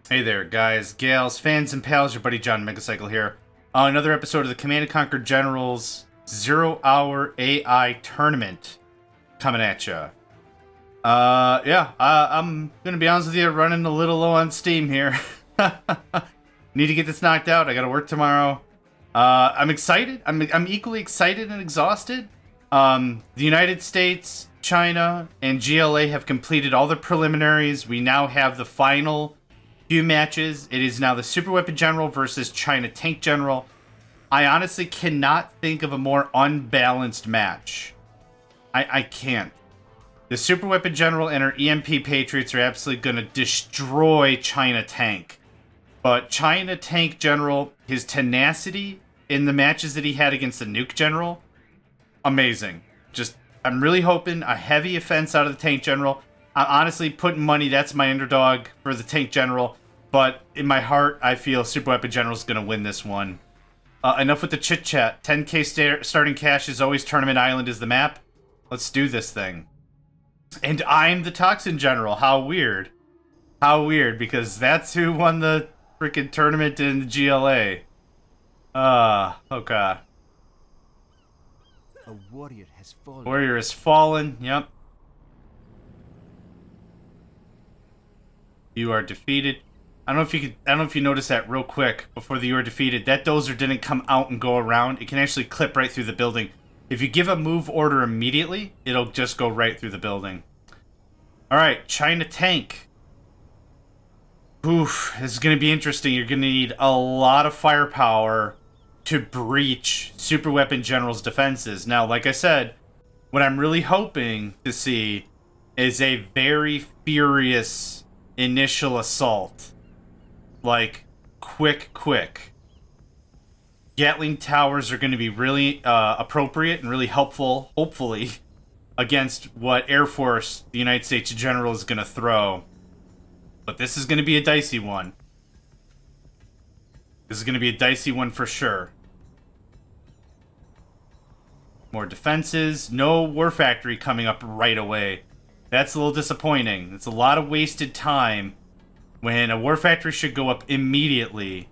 Hey there, guys, gals, fans, and pals. Your buddy John Megacycle here. Another episode of the Command & Conquer Generals 0-Hour AI Tournament coming at ya. I'm gonna be honest with you, running a little low on steam here. Need to get this knocked out. I gotta work tomorrow. I'm excited. I'm equally excited and exhausted. The United States, China, and GLA have completed all the preliminaries. We now have the final few matches. It is now the Super Weapon General versus China Tank General. I honestly cannot think of a more unbalanced match. I can't. The Super Weapon General and our EMP Patriots are absolutely going to destroy China Tank. But China Tank General, his tenacity in the matches that he had against the Nuke General, amazing. I'm really hoping a heavy offense out of the Tank General. I'm honestly putting money, that's my underdog for the Tank General. But in my heart, I feel Super Weapon General is going to win this one. Enough with the chit-chat. 10k starting cash is always Tournament Island is the map. Let's do this thing. And I'm the Toxin General. How weird. How weird, because that's who won the freaking tournament in the GLA. Okay. A warrior has fallen. Warrior has fallen, yep. You are defeated. I don't know if you noticed that real quick before the you are defeated. That dozer didn't come out and go around. It can actually clip right through the building. If you give a move order immediately, it'll just go right through the building. Alright, China Tank. Oof, this is going to be interesting. You're going to need a lot of firepower to breach Super Weapon General's defenses. Now, like I said, what I'm really hoping to see is a very furious initial assault. Like, quick. Gatling towers are going to be really appropriate and really helpful, hopefully, against what Air Force the United States General is going to throw. But this is going to be a dicey one. This is going to be a dicey one for sure. More defenses. No War Factory coming up right away. That's a little disappointing. It's a lot of wasted time when a War Factory should go up immediately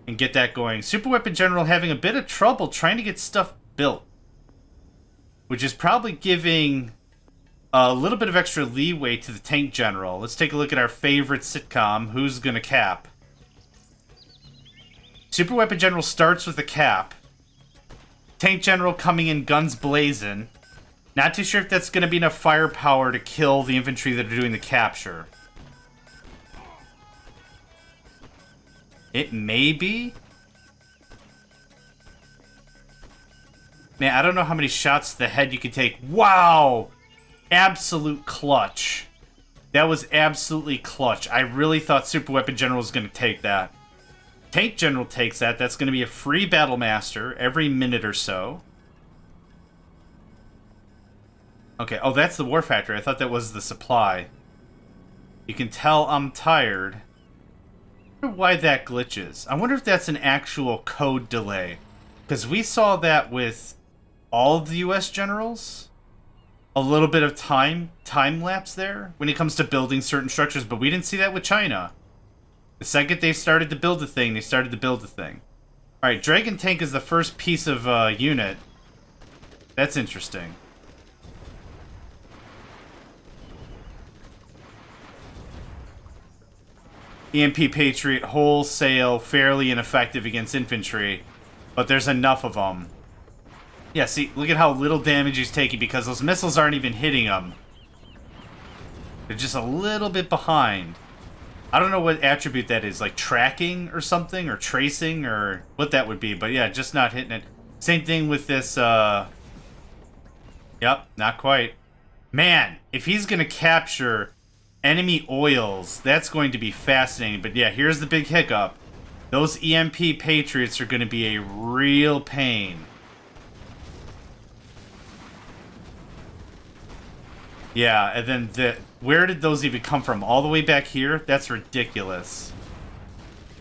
and get that going. Super Weapon General having a bit of trouble trying to get stuff built, which is probably giving a little bit of extra leeway to the Tank General. Let's take a look at our favorite sitcom. Who's going to cap? Super Weapon General starts with a cap. Tank General coming in guns blazing. Not too sure if that's going to be enough firepower to kill the infantry that are doing the capture. It may be. Man, I don't know how many shots to the head you can take. Wow! Absolute clutch. That was absolutely clutch. I really thought Super Weapon General was going to take that. Tank General takes that. That's going to be a free Battle Master every minute or so. Okay, oh, that's the War Factory. I thought that was the supply. You can tell I'm tired. I wonder why that glitches. I wonder if that's an actual code delay. Because we saw that with all of the US generals. A little bit of time lapse there when it comes to building certain structures, but we didn't see that with China. The second they started to build the thing, they started to build the thing. Alright, Dragon Tank is the first piece of unit. That's interesting. EMP Patriot, wholesale, fairly ineffective against infantry, but there's enough of them. Yeah, see, look at how little damage he's taking because those missiles aren't even hitting him. They're just a little bit behind. I don't know what attribute that is, like tracking or something, or tracing, or what that would be, but yeah, just not hitting it. Same thing with this, Yep, not quite. Man, if he's gonna capture enemy oils, that's going to be fascinating, but yeah, here's the big hiccup. Those EMP Patriots are gonna be a real pain. Yeah, and then where did those even come from? All the way back here? That's ridiculous.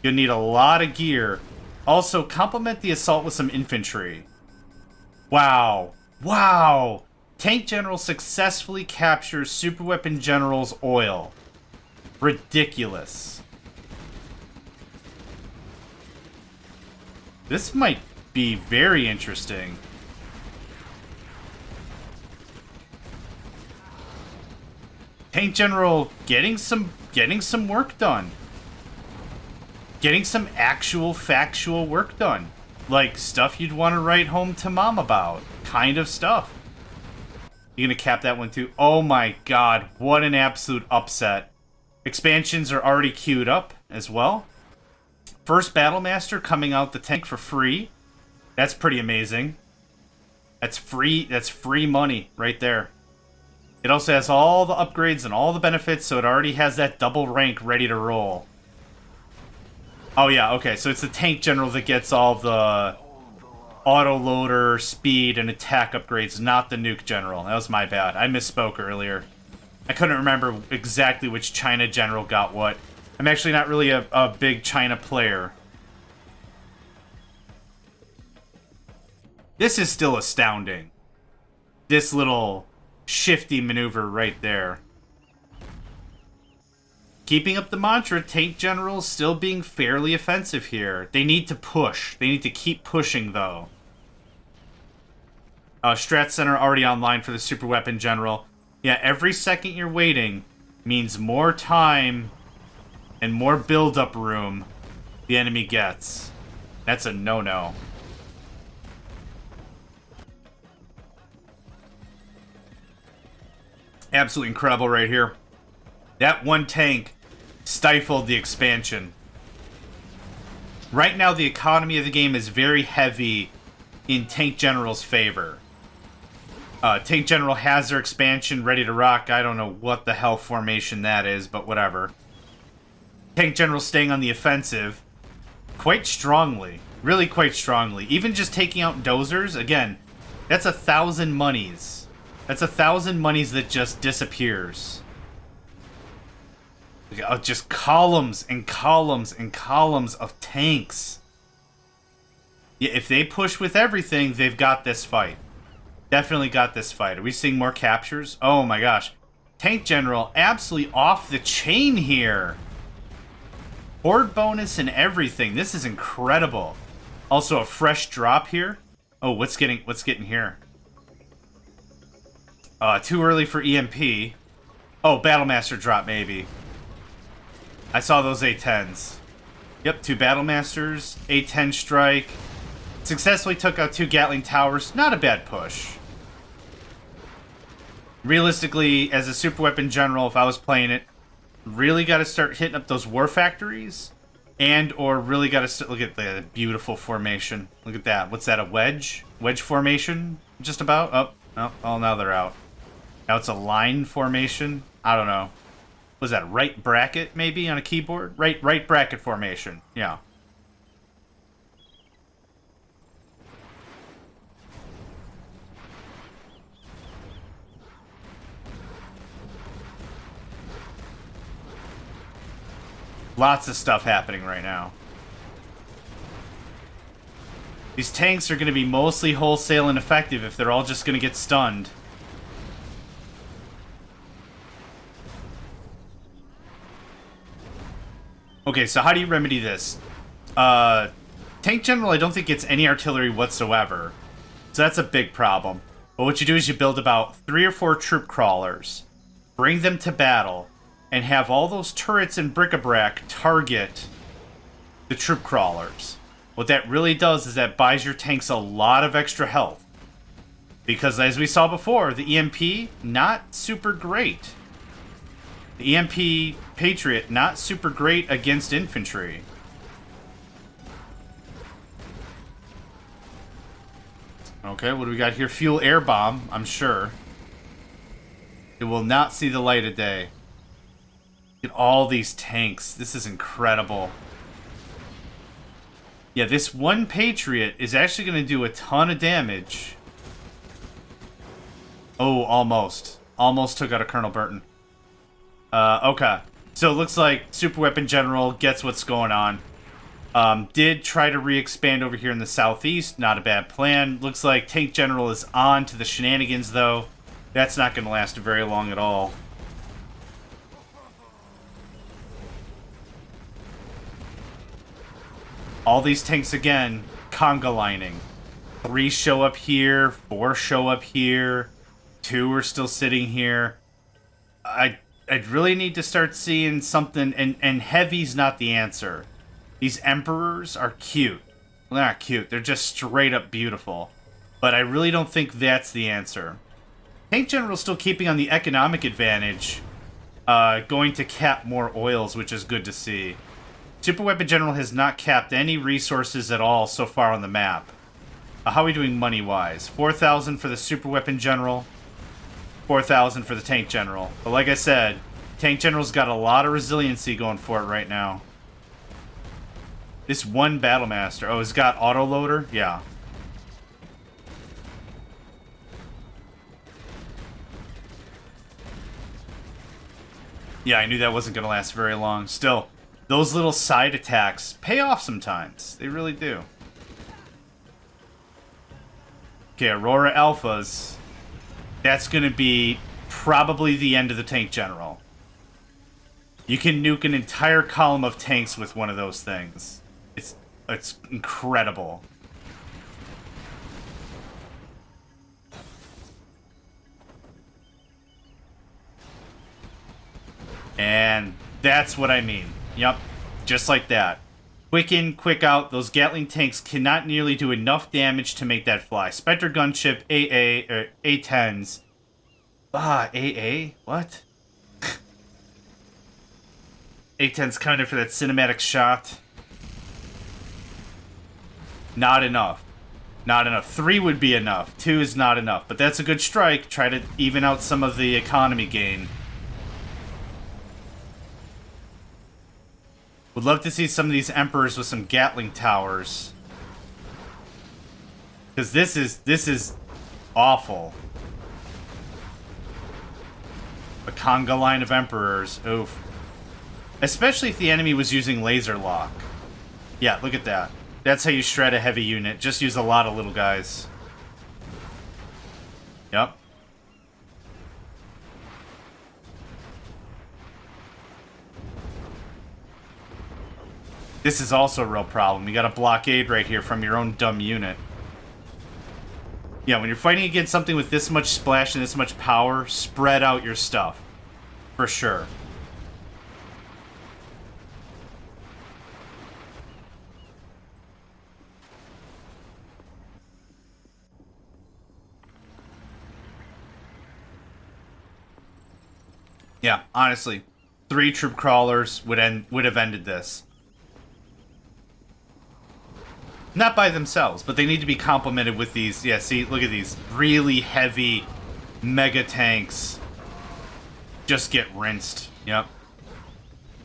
You'll need a lot of gear. Also, complement the assault with some infantry. Wow. Wow! Tank General successfully captures Super Weapon General's oil. Ridiculous. This might be very interesting. Tank General getting some work done. Getting some actual factual work done. Like stuff you'd want to write home to mom about. Kind of stuff. You gonna cap that one too? Oh my god, what an absolute upset. Expansions are already queued up as well. First Battlemaster coming out the tank for free. That's pretty amazing. That's free money right there. It also has all the upgrades and all the benefits, so it already has that double rank ready to roll. Oh yeah, okay, so it's the Tank General that gets all the autoloader, speed, and attack upgrades, not the Nuke General. That was my bad. I misspoke earlier. I couldn't remember exactly which China General got what. I'm actually not really a big China player. This is still astounding. This little shifty maneuver right there. Keeping up the mantra, Tank General's still being fairly offensive here. They need to push. They need to keep pushing, though. Strat Center already online for the Super Weapon General. Yeah, every second you're waiting means more time and more build-up room the enemy gets. That's a no-no. Absolutely incredible right here. That one tank stifled the expansion. Right now, the economy of the game is very heavy in Tank General's favor. Tank General has their expansion ready to rock. I don't know what the hell formation that is, but whatever. Tank General staying on the offensive quite strongly. Really quite strongly. Even just taking out dozers, again, that's 1,000 monies. That's 1,000 monies that just disappears. Just columns and columns and columns of tanks. Yeah, if they push with everything, they've got this fight. Definitely got this fight. Are we seeing more captures? Oh my gosh. Tank General absolutely off the chain here. Horde bonus and everything. This is incredible. Also a fresh drop here. Oh, what's getting here? Too early for EMP. Oh, Battlemaster drop maybe. I saw those A10s. Yep, 2 Battlemasters, A10 strike. Successfully took out 2 Gatling towers. Not a bad push. Realistically, as a super weapon general, if I was playing it, really got to start hitting up those war factories, and or really got to look at the beautiful formation. Look at that. What's that? A wedge? Wedge formation? Just about. Oh, now they're out. Now it's a line formation. I don't know. Was that right bracket maybe on a keyboard? Right bracket formation. Yeah. Lots of stuff happening right now. These tanks are going to be mostly wholesale ineffective if they're all just going to get stunned. Okay, so how do you remedy this? Tank General, I don't think gets any artillery whatsoever. So that's a big problem. But what you do is you build about 3 or 4 troop crawlers, bring them to battle, and have all those turrets and bric-a-brac target the troop crawlers. What that really does is that buys your tanks a lot of extra health. Because as we saw before, the EMP, not super great. The EMP Patriot, not super great against infantry. Okay, what do we got here? Fuel air bomb, I'm sure. It will not see the light of day. Look at all these tanks. This is incredible. Yeah, this one Patriot is actually going to do a ton of damage. Oh, almost. Almost took out a Colonel Burton. Okay. So it looks like Super Weapon General gets what's going on. Did try to re-expand over here in the southeast. Not a bad plan. Looks like Tank General is on to the shenanigans, though. That's not going to last very long at all. All these tanks again, conga lining. 3 show up here, 4 show up here, 2 are still sitting here. I'd really need to start seeing something, and heavy's not the answer. These emperors are cute. Well, they're not cute, they're just straight up beautiful. But I really don't think that's the answer. Tank General's still keeping on the economic advantage, going to cap more oils, which is good to see. Super Weapon General has not capped any resources at all so far on the map. How are we doing money-wise? 4,000 for the Super Weapon General, 4,000 for the Tank General. But like I said, Tank General's got a lot of resiliency going for it right now. This one Battle Master. Oh, it's got autoloader? Yeah. Yeah, I knew that wasn't going to last very long. Still, those little side attacks pay off sometimes. They really do. Okay, Aurora Alphas. That's going to be probably the end of the Tank General. You can nuke an entire column of tanks with one of those things. It's incredible. And that's what I mean. Yep, just like that. Quick in, quick out. Those Gatling tanks cannot nearly do enough damage to make that fly. Spectre gunship, AA, or A10s. AA? What? A10's coming in for that cinematic shot. Not enough. Not enough. 3 would be enough. 2 is not enough. But that's a good strike. Try to even out some of the economy gain. Would love to see some of these Emperors with some Gatling towers. Because this is awful. A conga line of Emperors. Oof. Especially if the enemy was using laser lock. Yeah, look at that. That's how you shred a heavy unit. Just use a lot of little guys. Yep. This is also a real problem. You got a blockade right here from your own dumb unit. Yeah, when you're fighting against something with this much splash and this much power, spread out your stuff. For sure. Yeah, honestly, 3 troop crawlers would have ended this. Not by themselves, but they need to be complemented with these. Yeah, see, look at these really heavy mega tanks. Just get rinsed. Yep.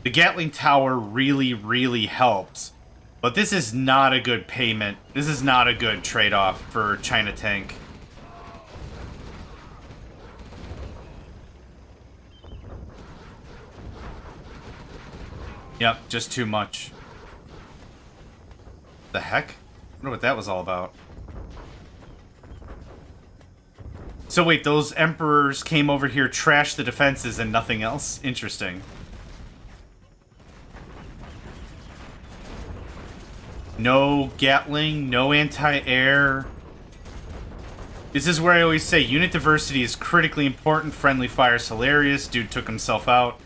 The Gatling Tower really, really helps. But this is not a good payment. This is not a good trade-off for China Tank. Yep, just too much. The heck? I wonder what that was all about. So wait, those Emperors came over here, trashed the defenses, and nothing else? Interesting. No Gatling, no anti-air. This is where I always say unit diversity is critically important. Friendly fire's hilarious. Dude took himself out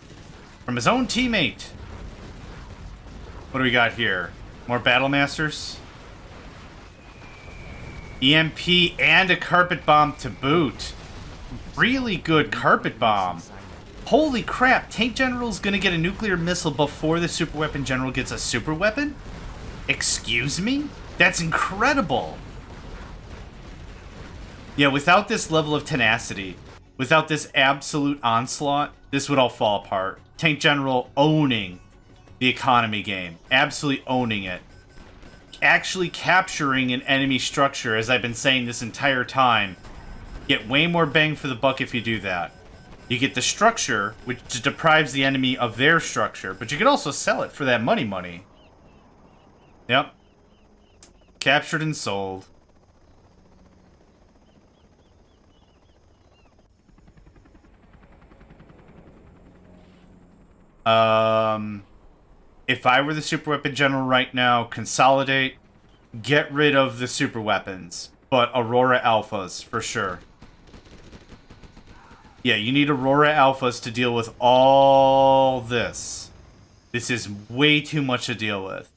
from his own teammate. What do we got here? More Battle Masters? EMP and a Carpet Bomb to boot. Really good Carpet Bomb. Holy crap, Tank General's gonna get a nuclear missile before the Super Weapon General gets a super weapon? Excuse me? That's incredible. Yeah, without this level of tenacity, without this absolute onslaught, this would all fall apart. Tank General owning the economy game. Absolutely owning it. Actually capturing an enemy structure, as I've been saying this entire time. Get way more bang for the buck if you do that. You get the structure, which deprives the enemy of their structure, but you can also sell it for that money. Yep. Captured and sold. If I were the Super Weapon General right now, consolidate, get rid of the super weapons, but Aurora Alphas, for sure. Yeah, you need Aurora Alphas to deal with all this. This is way too much to deal with.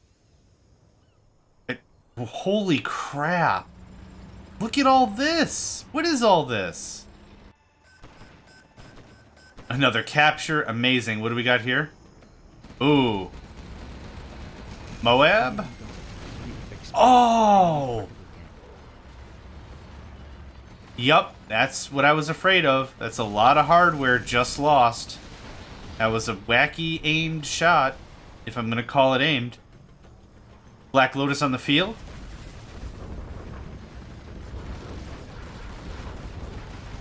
Holy crap. Look at all this. What is all this? Another capture. Amazing. What do we got here? Ooh. Moab? Oh! Yup, that's what I was afraid of. That's a lot of hardware just lost. That was a wacky aimed shot, if I'm gonna call it aimed. Black Lotus on the field.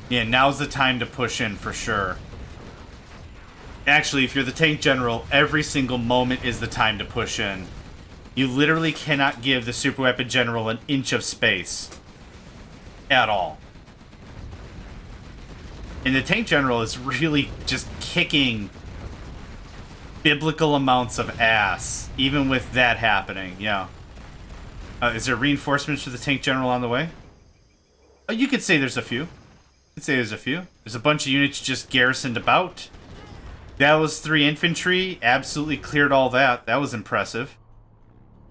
Yeah, now's the time to push in for sure. Actually, if you're the tank general, every single moment is the time to push in. You literally cannot give the super weapon general an inch of space. At all. And the tank general is really just kicking biblical amounts of ass, even with that happening, yeah. Is there reinforcements for the tank general on the way? You could say there's a few. There's a bunch of units just garrisoned about. That was 3 infantry. Absolutely cleared all that. That was impressive.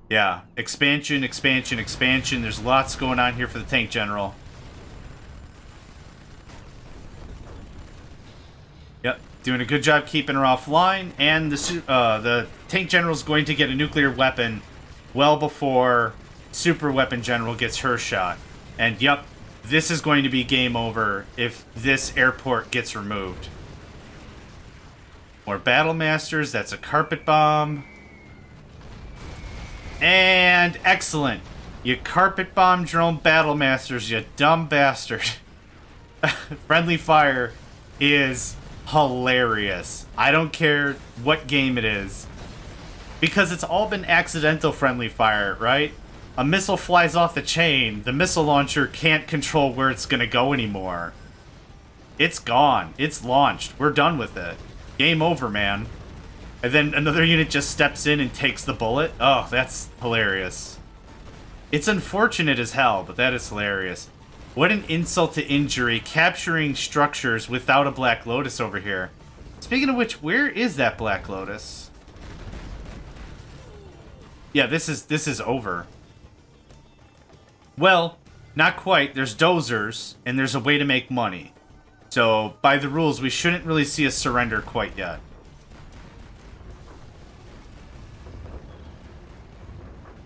Yeah. Expansion, expansion, expansion. There's lots going on here for the tank general. Yep. Doing a good job keeping her offline. And the tank general is going to get a nuclear weapon well before super weapon general gets her shot. And yep. This is going to be game over if this airport gets removed. More battle masters. That's a carpet bomb. And excellent. You carpet bomb drone battle masters, you dumb bastard. Friendly fire is hilarious. I don't care what game it is. Because it's all been accidental friendly fire, right? A missile flies off the chain, the missile launcher can't control where it's gonna go anymore. It's gone. It's launched. We're done with it. Game over, man. And then another unit just steps in and takes the bullet. Oh, that's hilarious. It's unfortunate as hell, but that is hilarious. What an insult to injury, capturing structures without a Black Lotus over here. Speaking of which, where is that Black Lotus? Yeah, this is over. Well, not quite. There's dozers, and there's a way to make money. So, by the rules, we shouldn't really see a surrender quite yet.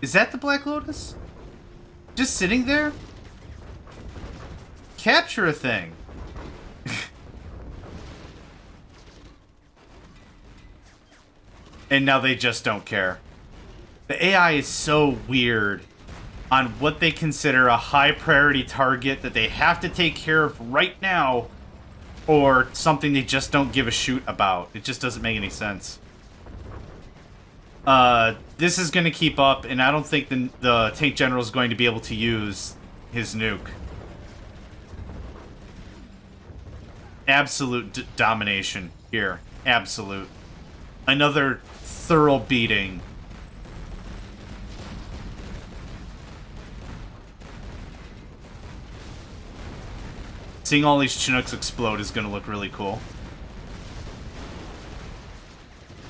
Is that the Black Lotus? Just sitting there? Capture a thing. And now they just don't care. The AI is so weird on what they consider a high priority target that they have to take care of right now, or something they just don't give a shoot about. It just doesn't make any sense. This is going to keep up, and I don't think the tank general is going to be able to use his nuke. Absolute domination here. Absolute. Another thorough beating. Seeing all these Chinooks explode is going to look really cool.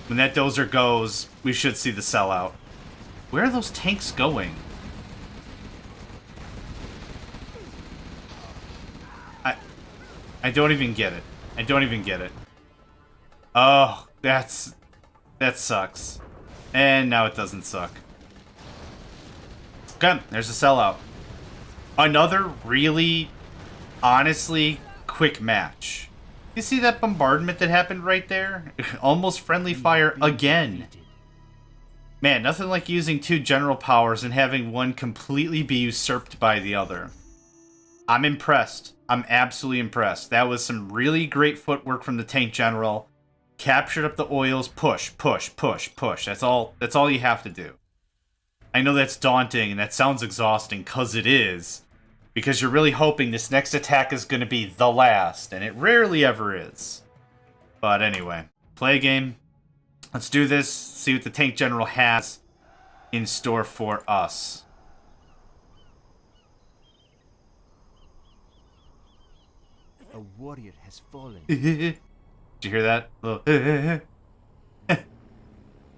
When that dozer goes, we should see the sellout. Where are those tanks going? I don't even get it. I don't even get it. Oh, that sucks. And now it doesn't suck. Okay, there's a sellout. Another really, honestly, quick match. You see that bombardment that happened right there? Almost friendly fire again. Man, nothing like using two general powers and having one completely be usurped by the other. I'm impressed. I'm absolutely impressed. That was some really great footwork from the tank general. Captured up the oils. Push, push, push, push. That's all you have to do. I know that's daunting and that sounds exhausting, because it is. Because you're really hoping this next attack is going to be the last, and it rarely ever is. But anyway, play a game. Let's do this, see what the tank general has in store for us. A warrior has fallen. Did you hear that?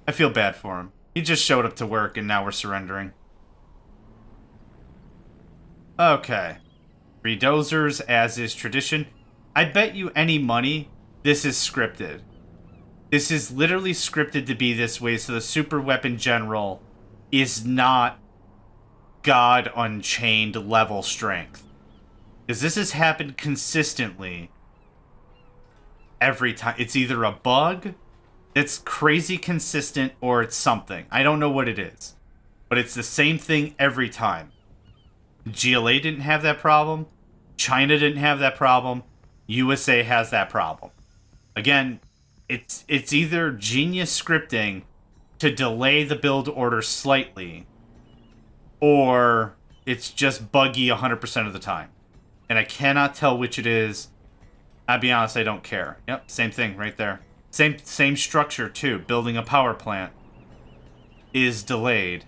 I feel bad for him. He just showed up to work and now we're surrendering. Okay. 3 dozers, as is tradition. I bet you any money this is scripted. This is literally scripted to be this way, so the super weapon general is not God Unchained level strength. Because this has happened consistently every time. It's either a bug that's crazy consistent or it's something. I don't know what it is. But it's the same thing every time. GLA didn't have that problem. China didn't have that problem. USA has that problem. Again, it's either genius scripting to delay the build order slightly, or it's just buggy 100% of the time. And I cannot tell which it is. I'll be honest, I don't care. Yep, same thing right there. Same structure, too. Building a power plant is delayed.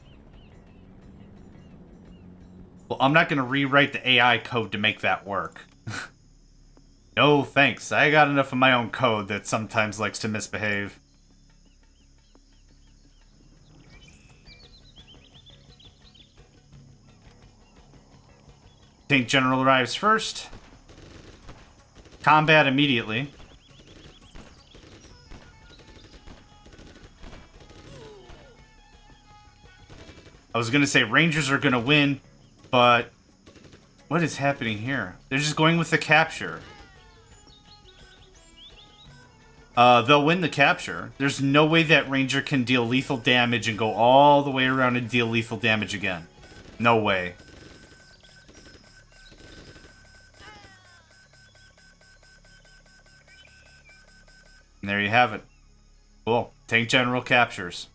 Well, I'm not going to rewrite the AI code to make that work. No, thanks. I got enough of my own code that sometimes likes to misbehave. Tank General arrives first. Combat immediately. I was going to say Rangers are going to win, but what is happening here? They're just going with the capture. They'll win the capture. There's no way that Ranger can deal lethal damage and go all the way around and deal lethal damage again. No way. And there you have it. Cool. Tank General captures.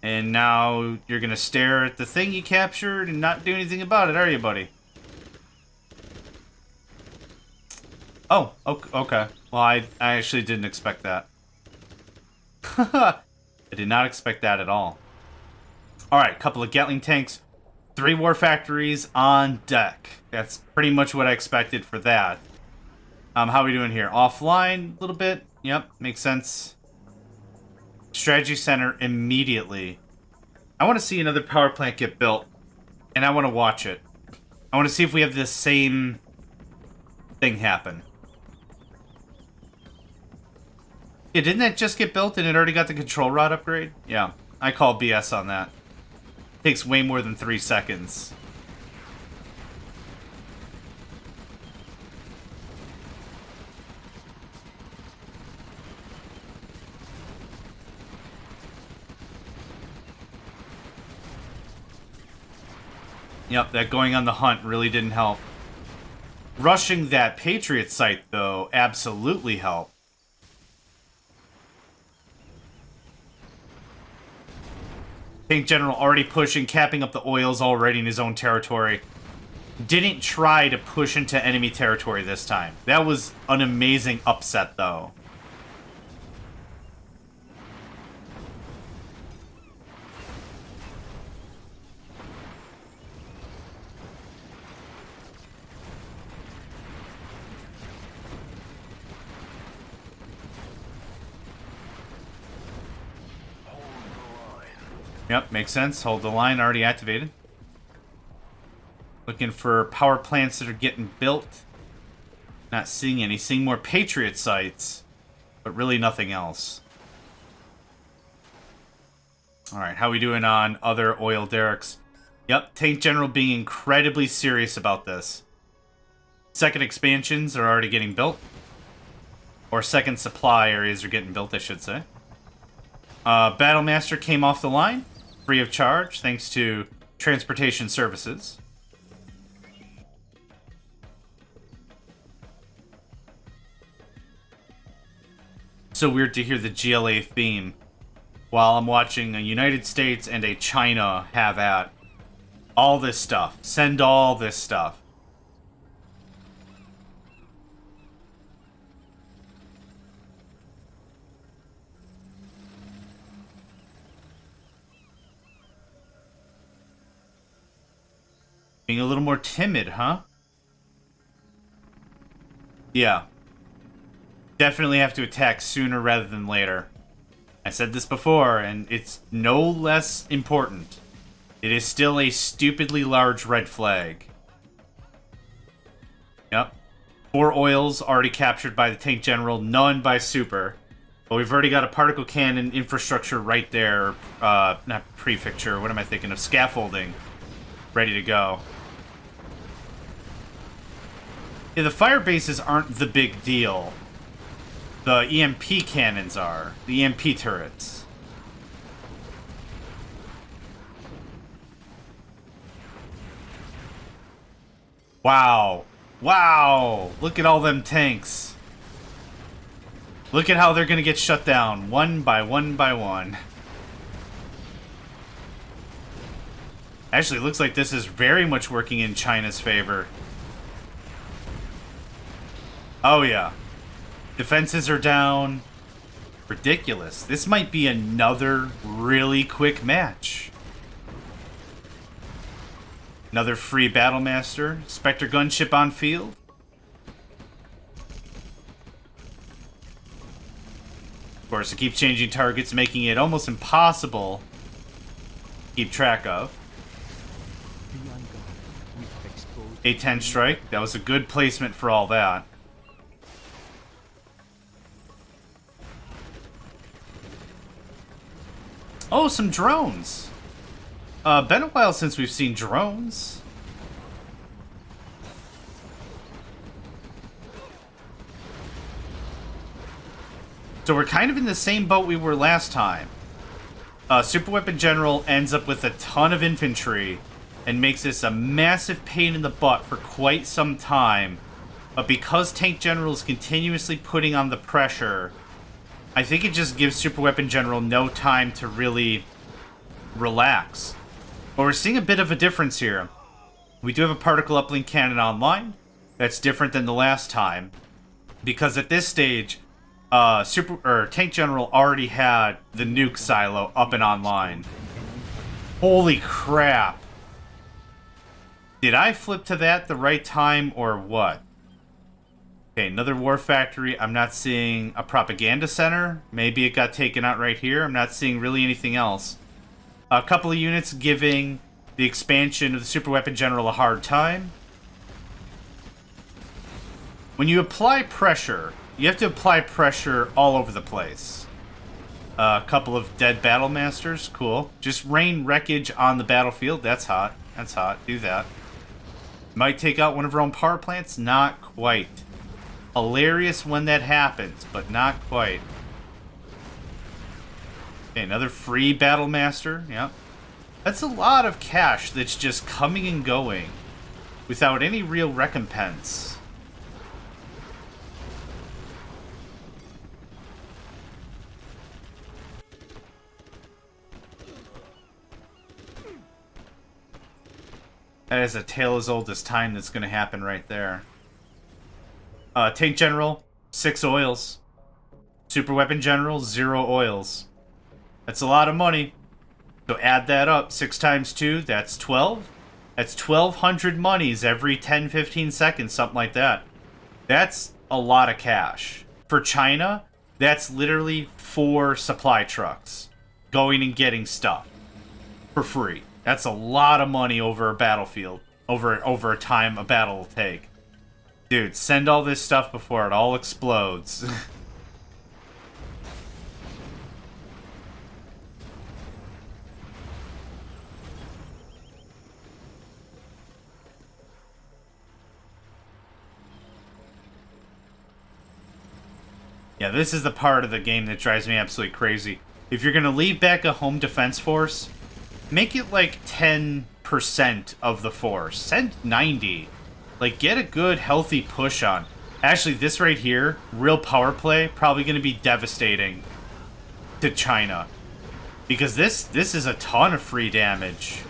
And now you're going to stare at the thing you captured and not do anything about it, are you, buddy? Oh, okay. Well, I actually didn't expect that. I did not expect that at all. Alright, couple of Gatling tanks. 3 war factories on deck. That's pretty much what I expected for that. How are we doing here? Offline a little bit? Yep, makes sense. Strategy center immediately. I want to see another power plant get built. And I want to watch it. I want to see if we have this same thing happen. Yeah, didn't that just get built and it already got the control rod upgrade? Yeah, I call BS on that. Takes way more than 3 seconds. Yep, that going on the hunt really didn't help. Rushing that Patriot site, though, absolutely helped. Tank General already pushing, capping up the oils already in his own territory. Didn't try to push into enemy territory this time. That was an amazing upset, though. Yep, makes sense. Hold the line, already activated. Looking for power plants that are getting built. Not seeing any. Seeing more Patriot sites, but really nothing else. Alright, how we doing on other oil derricks? Yep, Tank General being incredibly serious about this. Second expansions are already getting built. Or second supply areas are getting built, I should say. Battlemaster came off the line, free of charge, thanks to transportation services. So weird to hear the GLA theme while I'm watching a United States and a China have at all this stuff. Send all this stuff. Being a little more timid, huh? Yeah. Definitely have to attack sooner rather than later. I said this before, and it's no less important. It is still a stupidly large red flag. Yep. 4 oils already captured by the tank general, none by super. But we've already got a particle cannon infrastructure right there. Not prefecture, what am I thinking of? Scaffolding. Ready to go. Yeah, the fire bases aren't the big deal. The EMP cannons are. The EMP turrets. Wow. Wow! Look at all them tanks. Look at how they're gonna get shut down, one by one by one. Actually, it looks like this is very much working in China's favor. Oh yeah. Defenses are down. Ridiculous. This might be another really quick match. Another free Battlemaster. Spectre gunship on field. Of course, it keeps changing targets, making it almost impossible to keep track of. A-10 strike. That was a good placement for all that. Oh, some drones. Been a while since we've seen drones. So we're kind of in the same boat we were last time. Super Weapon General ends up with a ton of infantry and makes this a massive pain in the butt for quite some time. But because Tank General is continuously putting on the pressure, I think it just gives Super Weapon General no time to really relax. But we're seeing a bit of a difference here. We do have a particle uplink cannon online. That's different than the last time. Because at this stage, Tank General already had the nuke silo up and online. Holy crap. Did I flip to that the right time or what? Okay, another war factory. I'm not seeing a propaganda center. Maybe it got taken out right here. I'm not seeing really anything else. A couple of units giving the expansion of the Super Weapon General a hard time. When you apply pressure, you have to apply pressure all over the place. A couple of dead battle masters, cool. Just rain wreckage on the battlefield, that's hot. That's hot, do that. Might take out one of our own power plants, not quite. Hilarious when that happens, but not quite. Okay, another free battle master, yep. That's a lot of cash that's just coming and going without any real recompense. That is a tale as old as time that's going to happen right there. Tank General, 6 oils. Super Weapon General, 0 oils. That's a lot of money. So add that up. 6 times 2, that's 12. That's 1,200 monies every 10-15 seconds, something like that. That's a lot of cash. For China, that's literally 4 supply trucks going and getting stuff for free. That's a lot of money over a battlefield, over a time a battle will take. Dude, send all this stuff before it all explodes. Yeah, this is the part of the game that drives me absolutely crazy. If you're going to leave back a home defense force, make it like 10% of the force. Send 90. Like, get a good, healthy push on. Actually, this right here, real power play, probably going to be devastating to China. Because this is a ton of free damage.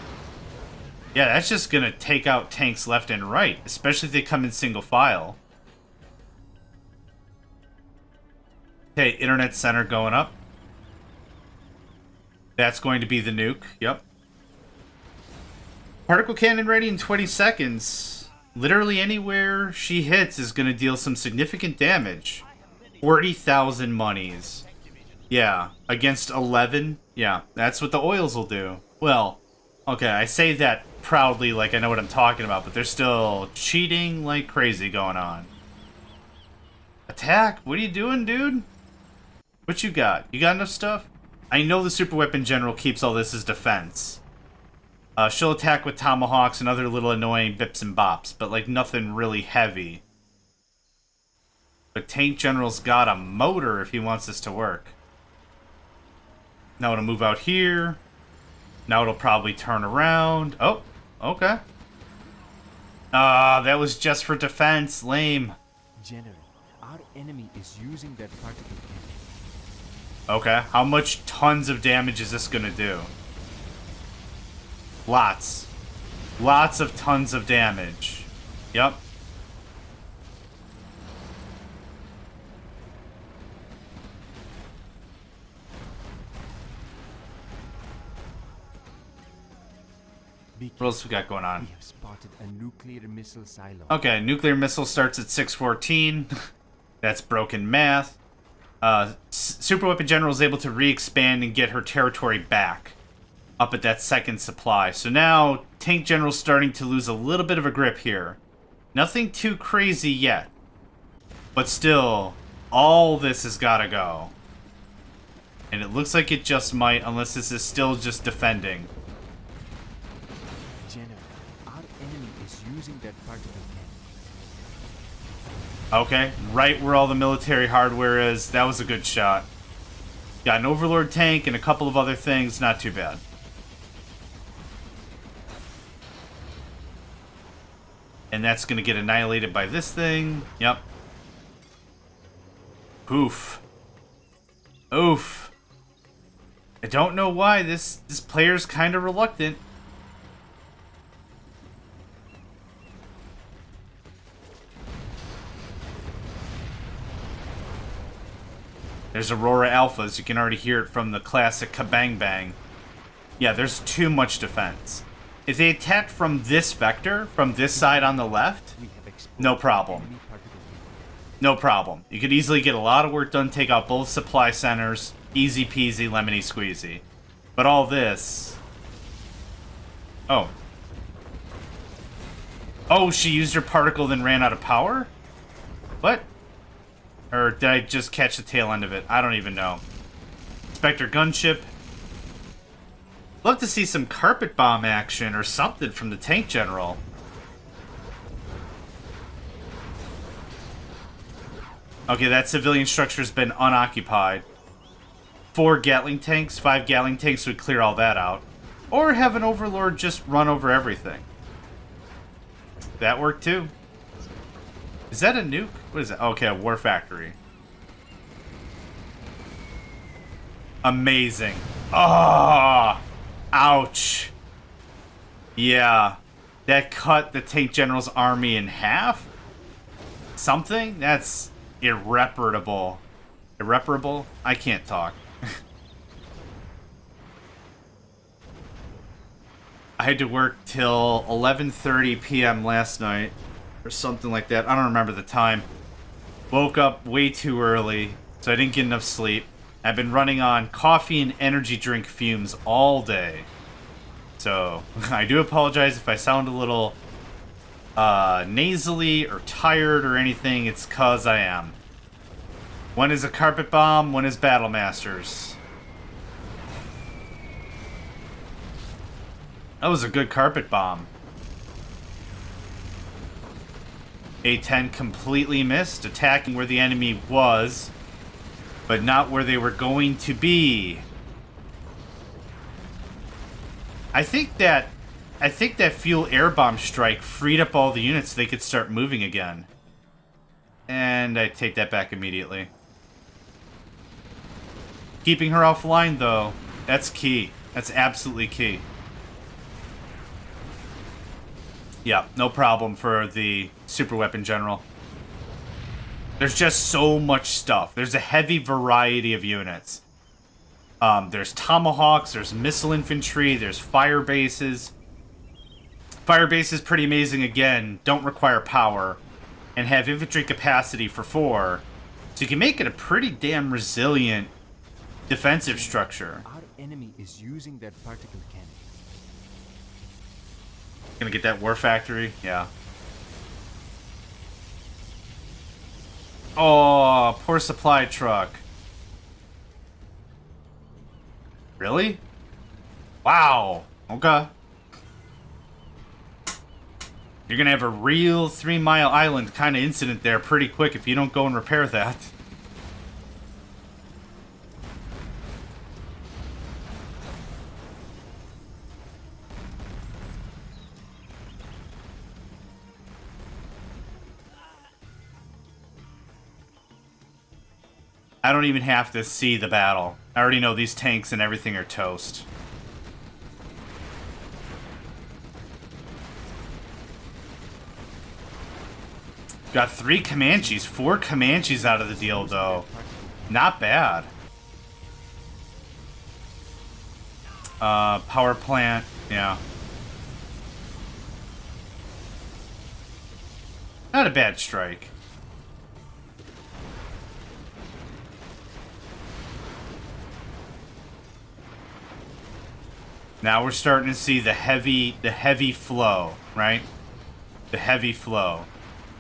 Yeah, that's just going to take out tanks left and right, especially if they come in single file. Okay, internet center going up. That's going to be the nuke, yep. Particle cannon ready in 20 seconds. Literally anywhere she hits is going to deal some significant damage. 40,000 monies. Yeah, against 11. Yeah, that's what the oils will do. Well, okay, I say that proudly like I know what I'm talking about, but there's still cheating like crazy going on. Attack? What are you doing, dude? What you got? You got enough stuff? I know the super weapon general keeps all this as defense. She'll attack with tomahawks and other little annoying bips and bops, but like nothing really heavy. But Tank General's got a motor if he wants this to work. Now it'll move out here. Now it'll probably turn around. Oh, okay. That was just for defense. Lame. General, our enemy is using that particle cannon. Okay, how much tons of damage is this gonna do? Lots. Lots of tons of damage. Yep. What else we got going on? We have spotted a nuclear missile silo. Okay, nuclear missile starts at 614. That's broken math. Super Weapon General is able to re-expand and get her territory back up at that second supply. So now Tank General's starting to lose a little bit of a grip here. Nothing too crazy yet. But still, all this has got to go. And it looks like it just might, unless this is still just defending. General, our enemy is using that particle cannon. Okay, right where all the military hardware is. That was a good shot. Got an Overlord tank and a couple of other things. Not too bad. And that's going to get annihilated by this thing. Yep. Oof. Oof. I don't know why this player's kind of reluctant. There's Aurora Alphas. You can already hear it from the classic kabang bang. Yeah, there's too much defense. If they attacked from this vector, from this side on the left, no problem. No problem. You could easily get a lot of work done, take out both supply centers, easy peasy, lemony squeezy. But all this... Oh. Oh, she used her particle then ran out of power? What? Or did I just catch the tail end of it? I don't even know. Spectre gunship. Love to see some carpet bomb action or something from the Tank General. Okay, that civilian structure's been unoccupied. 4 Gatling tanks, 5 Gatling tanks would clear all that out. Or have an Overlord just run over everything. That worked too. Is that a nuke? What is that? Okay, a war factory. Amazing. Ah! Oh, ouch. Yeah. That cut the Tank General's army in half? Something? That's irreparable. Irreparable? I can't talk. I had to work till 11:30 p.m. last night. Or something like that. I don't remember the time. Woke up way too early, so I didn't get enough sleep. I've been running on coffee and energy drink fumes all day. So, I do apologize if I sound a little nasally or tired or anything. It's 'cause I am. One is a carpet bomb, one is Battle Masters. That was a good carpet bomb. A-10 completely missed, attacking where the enemy was, but not where they were going to be. I think that fuel air bomb strike freed up all the units so they could start moving again. And I take that back immediately. Keeping her offline, though, that's key. That's absolutely key. Yeah, no problem for the Super Weapon General. There's just so much stuff. There's a heavy variety of units. There's Tomahawks, there's Missile Infantry, there's Fire Bases. Fire base is pretty amazing again. Don't require power. And have infantry capacity for 4. So you can make it a pretty damn resilient defensive structure. Our enemy is using that particle cannon. Gonna get that war factory? Yeah. Oh, poor supply truck. Really? Wow. Okay. You're gonna have a real 3 Mile Island kind of incident there pretty quick if you don't go and repair that. I don't even have to see the battle. I already know these tanks and everything are toast. Got 3 Comanches, 4 Comanches out of the deal, though. Not bad. Power plant, yeah. Not a bad strike. Now we're starting to see the heavy flow, right? The heavy flow.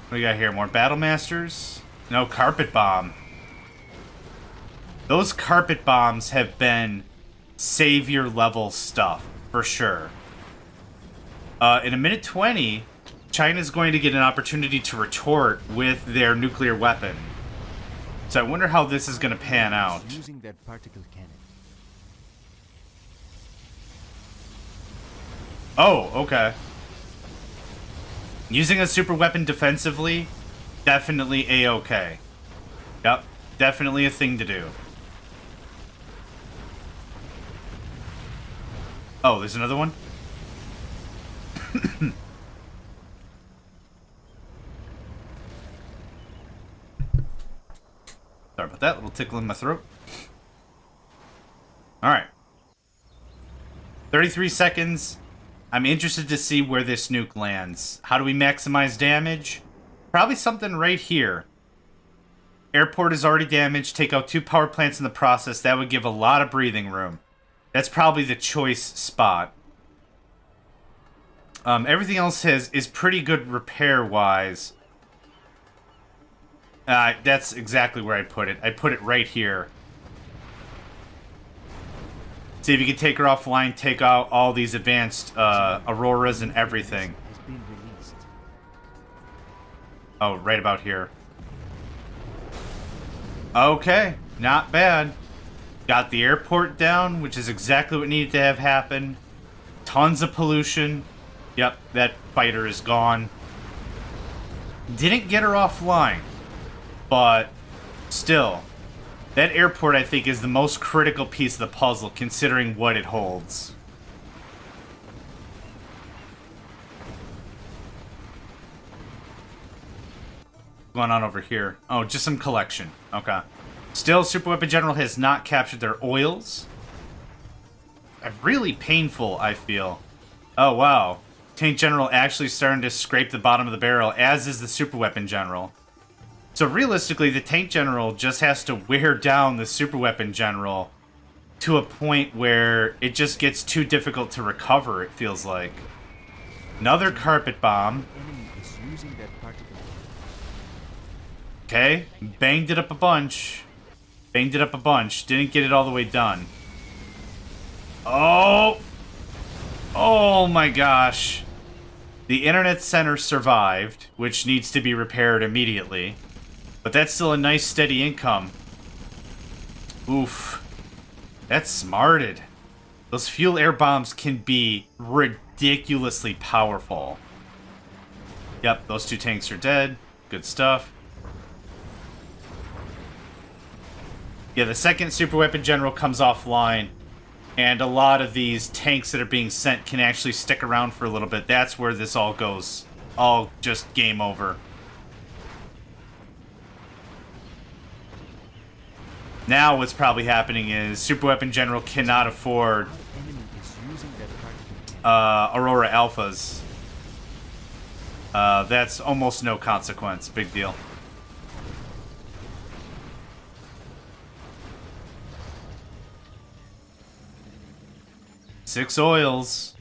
What do we got here? More Battle Masters? No, Carpet Bomb. Those Carpet Bombs have been savior level stuff, for sure. In a minute 20, China's going to get an opportunity to retort with their nuclear weapon. So I wonder how this is going to pan out. Using that particle cannon. Oh, okay. Using a super weapon defensively, definitely A-okay. Yep, definitely a thing to do. Oh, there's another one? Sorry about that, little tickle in my throat. Alright. 33 seconds. I'm interested to see where this nuke lands. How do we maximize damage? Probably something right here. Airport is already damaged. Take out 2 power plants in the process. That would give a lot of breathing room. That's probably the choice spot. Everything else is pretty good repair-wise. That's exactly where I'd put it. I'd put it right here. See if you can take her offline, take out all these advanced Auroras and everything. Has been released. Oh, right about here. Okay, not bad. Got the airport down, which is exactly what needed to have happen. Tons of pollution. Yep, that fighter is gone. Didn't get her offline, but still. That airport, I think, is the most critical piece of the puzzle, considering what it holds. What's going on over here? Oh, just some collection. Okay. Still, Super Weapon General has not captured their oils. Really painful, I feel. Oh, wow. Tank General actually starting to scrape the bottom of the barrel, as is the Super Weapon General. So realistically, the Tank General just has to wear down the Super Weapon General to a point where it just gets too difficult to recover, it feels like. Another Carpet Bomb. Enemy is using that particle. Okay, banged it up a bunch. Banged it up a bunch. Didn't get it all the way done. Oh! Oh my gosh. The Internet Center survived, which needs to be repaired immediately. But that's still a nice steady income. Oof. That's smarted. Those fuel air bombs can be ridiculously powerful. Yep, those 2 tanks are dead. Good stuff. Yeah, the second Super Weapon General comes offline, and a lot of these tanks that are being sent can actually stick around for a little bit. That's where this all goes. All just game over. Now what's probably happening is Super Weapon General cannot afford Our enemy is using that particle cannon. Aurora Alphas. That's almost no consequence. Big deal. Six oils.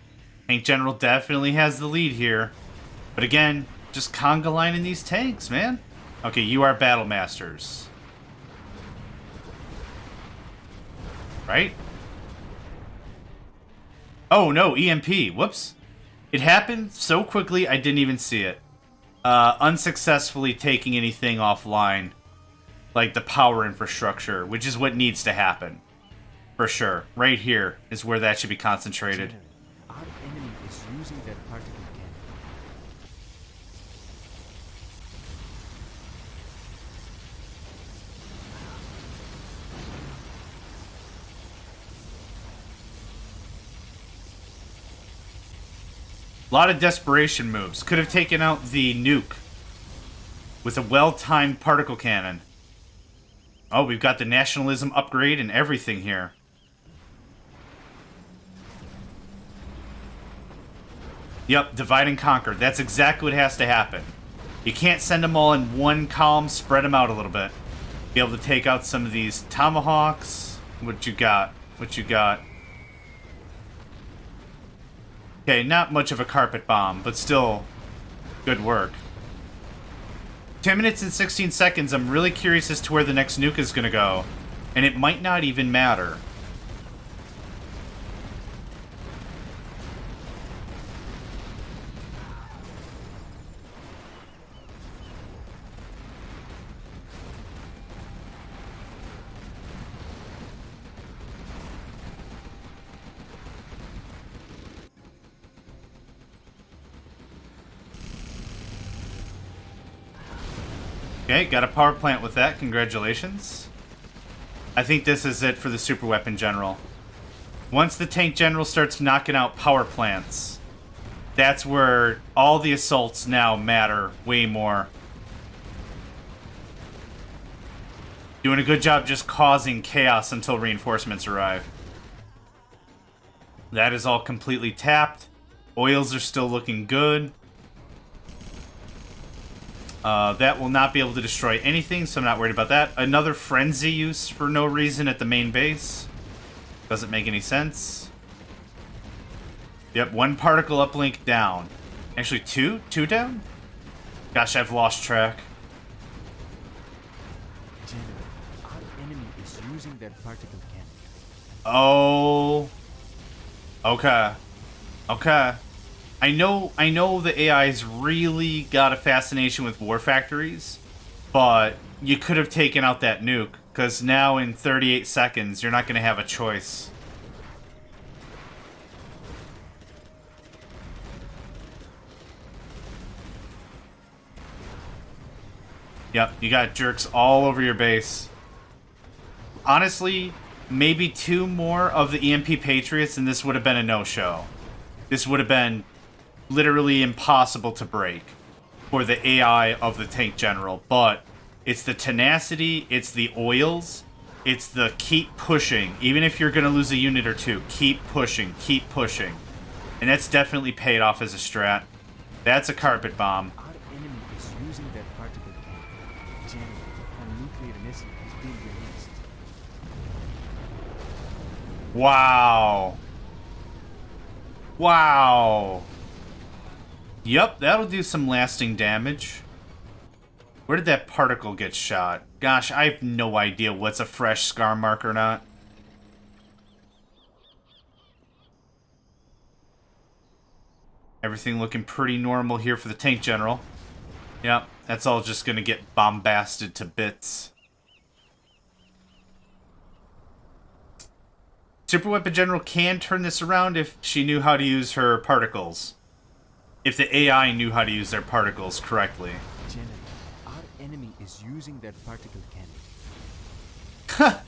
Tank General definitely has the lead here. But again, just conga lining these tanks, man. Okay, you are battle masters. Right? Oh, no, EMP. Whoops. It happened so quickly, I didn't even see it. Unsuccessfully taking anything offline. Like the power infrastructure, which is what needs to happen. For sure. Right here is where that should be concentrated. General, our enemy is using that particle cannon. A lot of desperation moves. Could have taken out the nuke with a well-timed particle cannon. Oh, we've got the nationalism upgrade and everything here. Yep, divide and conquer. That's exactly what has to happen. You can't send them all in one column, spread them out a little bit. Be able to take out some of these tomahawks. What you got? What you got? Okay, not much of a carpet bomb, but still good work. 10 minutes and 16 seconds, I'm really curious as to where the next nuke is going to go. And it might not even matter. Okay, got a power plant with that. Congratulations. I think this is it for the super weapon general. Once the tank general starts knocking out power plants, that's where all the assaults now matter way more. Doing a good job just causing chaos until reinforcements arrive. That is all completely tapped. Oils are still looking good. That will not be able to destroy anything, so I'm not worried about that. Another frenzy use for no reason at the main base. Doesn't make any sense. Yep, one particle uplink down. Actually, two? Two down? Gosh, I've lost track. General, our enemy is using that particle cannon. Oh. Okay. Okay. I know the AI's really got a fascination with war factories, but you could have taken out that nuke, because now in 38 seconds, you're not going to have a choice. Yep, you got jerks all over your base. Honestly, maybe two more of the EMP Patriots and this would have been a no-show. This would have been literally impossible to break for the AI of the tank general, but it's the tenacity, it's the oils, it's the keep pushing. Even if you're going to lose a unit or two, keep pushing, and that's definitely paid off as a strat. That's a carpet bomb. Our enemy is using that particle cannon. General, a nuclear missile is being released. Wow. Wow. Yep, that'll do some lasting damage. Where did that particle get shot? Gosh, I have no idea what's a fresh scar mark or not. Everything looking pretty normal here for the tank general. Yep, that's all just gonna get bombasted to bits. Super Weapon General can turn this around if she knew how to use her particles. If the AI knew how to use their particles correctly. General, our enemy is using that particle cannon.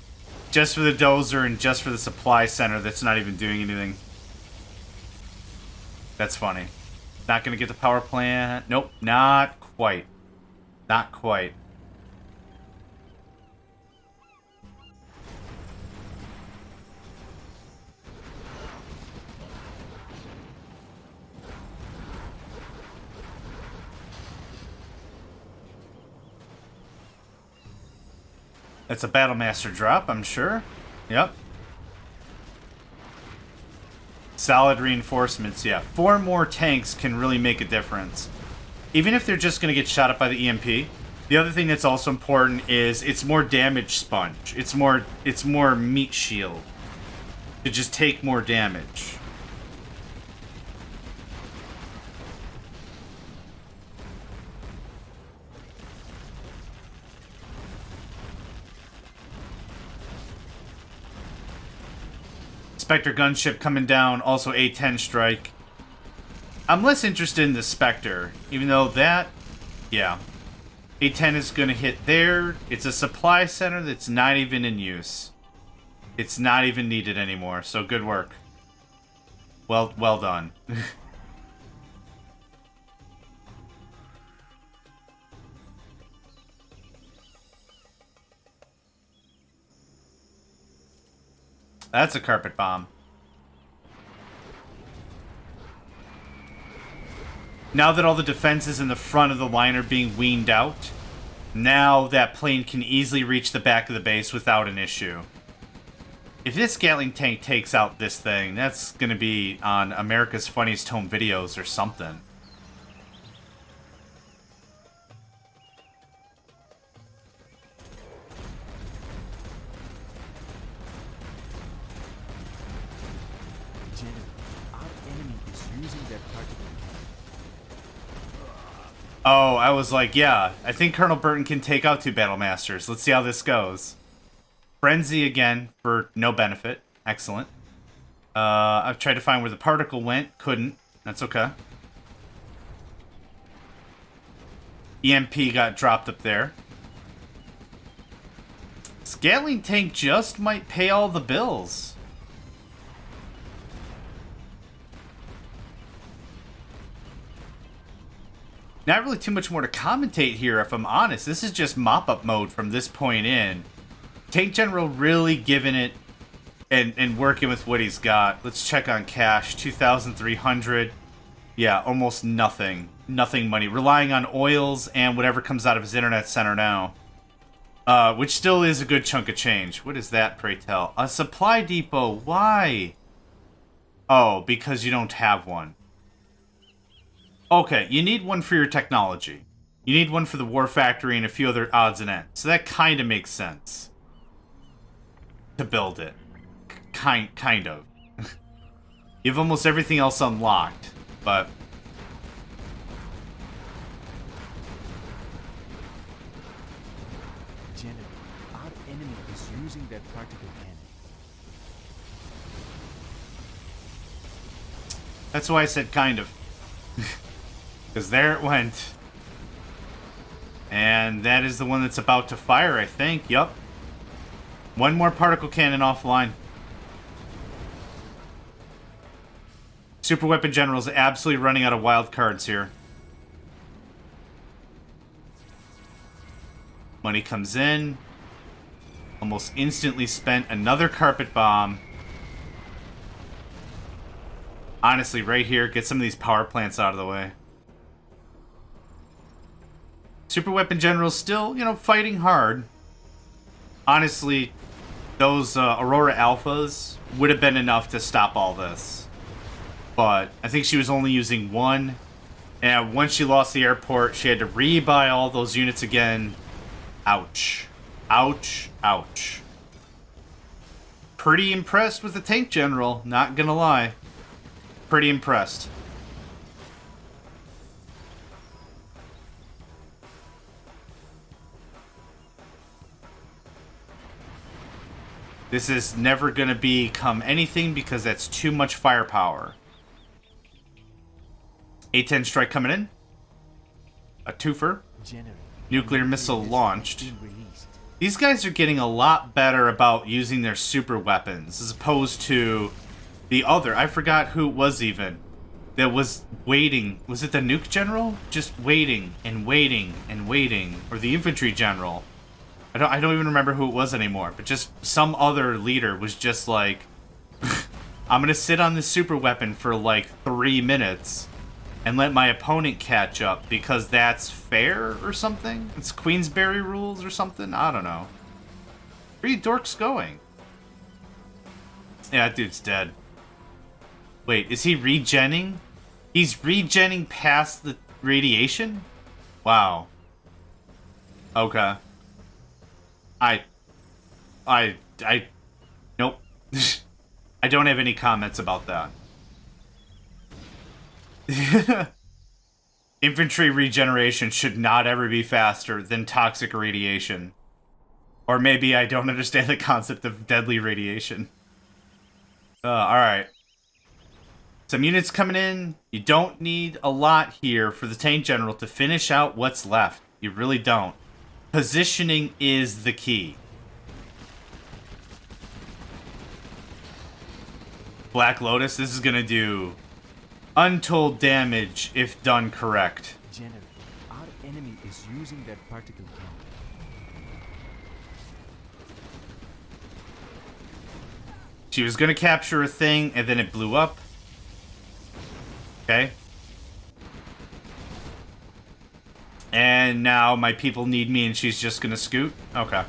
Just for the dozer and just for the supply center that's not even doing anything. That's funny. Not gonna get the power plant. Nope, not quite. Not quite. That's a Battlemaster drop, I'm sure. Yep. Solid reinforcements, yeah. 4 more tanks can really make a difference. Even if they're just going to get shot up by the EMP. The other thing that's also important is it's more damage sponge. It's more meat shield. To just take more damage. Spectre gunship coming down, also A-10 strike. I'm less interested in the Spectre, even though that, yeah. A-10 is going to hit there. It's a supply center that's not even in use. It's not even needed anymore, so good work. Well done. That's a carpet bomb. Now that all the defenses in the front of the line are being weaned out, now that plane can easily reach the back of the base without an issue. If this Gatling tank takes out this thing, that's going to be on America's Funniest Home Videos or something. General, our enemy is using that particle cannon. Oh, I was like, yeah, I think Colonel Burton can take out 2 Battlemasters. Let's see how this goes. Frenzy again for no benefit. Excellent. I've tried to find where the particle went. Couldn't. That's okay. EMP got dropped up there. Gatling tank just might pay all the bills. Not really too much more to commentate here, if I'm honest. This is just mop-up mode from this point in. Tank General really giving it and working with what he's got. Let's check on cash. 2,300. Yeah, almost nothing. Nothing money. Relying on oils and whatever comes out of his internet center now. Which still is a good chunk of change. What is that, pray tell? A supply depot. Why? Oh, because you don't have one. Okay, you need one for your technology. You need one for the war factory and a few other odds and ends. So that kind of makes sense. To build it. Kind of. You have almost everything else unlocked, but... General, our enemy is using that particle cannon. That's why I said kind of. Because there it went. And that is the one that's about to fire, I think. Yup. One more particle cannon offline. Super Weapon General's absolutely running out of wild cards here. Money comes in. Almost instantly spent another carpet bomb. Honestly, right here, get some of these power plants out of the way. Super Weapon General's still, you know, fighting hard. Honestly, those Aurora Alphas would have been enough to stop all this. But I think she was only using one. And once she lost the airport, she had to rebuy all those units again. Ouch. Ouch. Ouch. Pretty impressed with the Tank General, not gonna lie. Pretty impressed. This is never going to become anything because that's too much firepower. A-10 strike coming in. A twofer. Nuclear missile launched. These guys are getting a lot better about using their super weapons as opposed to the other. I forgot who it was even. That was waiting. Was it the nuke general? Just waiting and waiting and waiting. Or the infantry general. I don't even remember who it was anymore, but just some other leader was just like, I'm gonna sit on this super weapon for like 3 minutes and let my opponent catch up because that's fair or something? It's Queensberry rules or something? I don't know. Where are you dorks going? Yeah, that dude's dead. Wait, is he regenning? He's regenning past the radiation? Wow. Okay. Nope. I don't have any comments about that. Infantry regeneration should not ever be faster than toxic radiation. Or maybe I don't understand the concept of deadly radiation. Alright. Some units coming in. You don't need a lot here for the tank general to finish out what's left. You really don't. Positioning is the key. Black Lotus, this is gonna do untold damage if done correct. General, our enemy is using that particle cannon. She was gonna capture a thing, and then it blew up. Okay. And now my people need me, and she's just gonna scoot? Okay.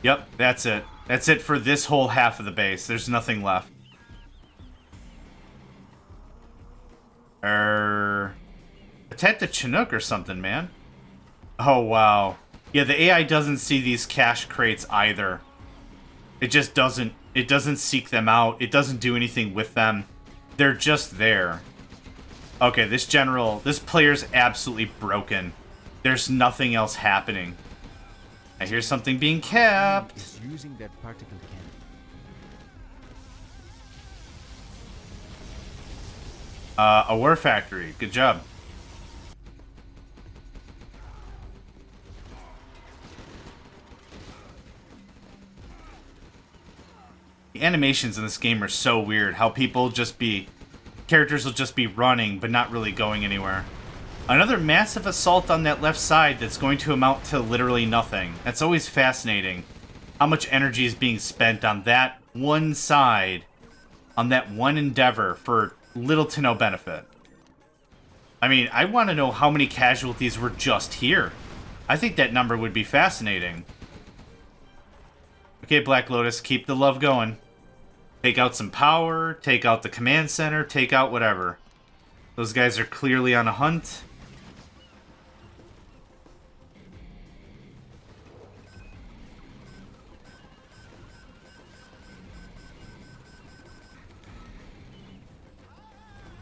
Yep, that's it. That's it for this whole half of the base. There's nothing left. Attack the Chinook or something, man. Oh, wow. Yeah, the AI doesn't see these cache crates either. It just doesn't. It doesn't seek them out. It doesn't do anything with them. They're just there. Okay, this player's absolutely broken. There's nothing else happening. I hear something being capped. Is using that particle cannon. A war factory. Good job. The animations in this game are so weird. How characters will just be running, but not really going anywhere. Another massive assault on that left side that's going to amount to literally nothing. That's always fascinating. How much energy is being spent on that one side, on that one endeavor, for little to no benefit. I mean, I want to know how many casualties were just here. I think that number would be fascinating. Okay, Black Lotus, keep the love going. Take out some power, take out the command center, take out whatever. Those guys are clearly on a hunt.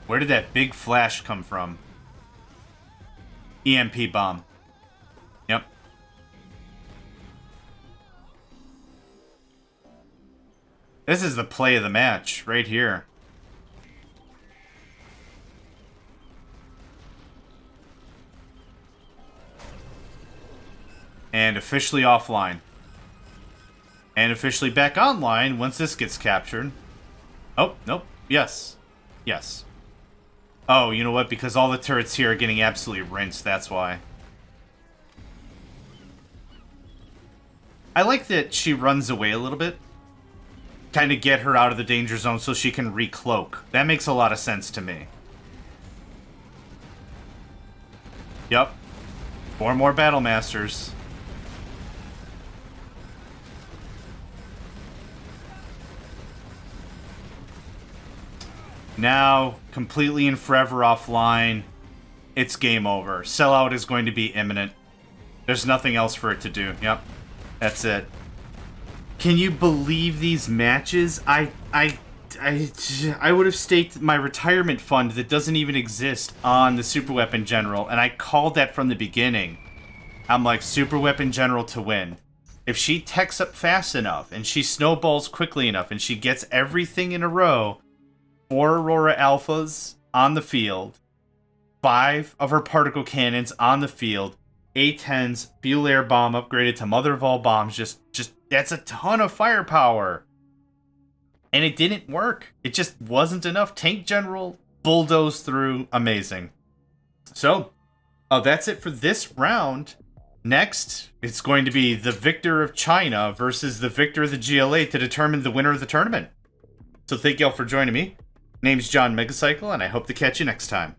Where did that big flash come from? EMP bomb. Yep. This is the play of the match, right here. And officially offline. And officially back online once this gets captured. Oh, nope. Yes. Yes. Oh, you know what? Because all the turrets here are getting absolutely rinsed, that's why. I like that she runs away a little bit. Kind of get her out of the danger zone so she can recloak. That makes a lot of sense to me. Yep. 4 more Battle Masters. Now, completely and forever offline, it's game over. Sellout is going to be imminent. There's nothing else for it to do. Yep, that's it. Can you believe these matches? I would have staked my retirement fund that doesn't even exist on the Super Weapon General, and I called that from the beginning. I'm like, Super Weapon General to win. If she techs up fast enough, and she snowballs quickly enough, and she gets everything in a row, 4 Aurora Alphas on the field, 5 of her particle cannons on the field, A-10s, fuel air bomb upgraded to mother of all bombs, just that's a ton of firepower. And it didn't work. It just wasn't enough. Tank General bulldozed through. Amazing. So, that's it for this round. Next, it's going to be the victor of China versus the victor of the GLA to determine the winner of the tournament. So thank y'all for joining me. Name's John Megacycle, and I hope to catch you next time.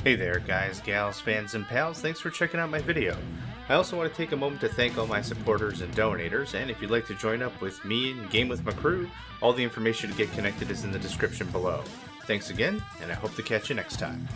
Hey there guys, gals, fans, and pals, thanks for checking out my video. I also want to take a moment to thank all my supporters and donators, and if you'd like to join up with me and game with my crew, all the information to get connected is in the description below. Thanks again, and I hope to catch you next time.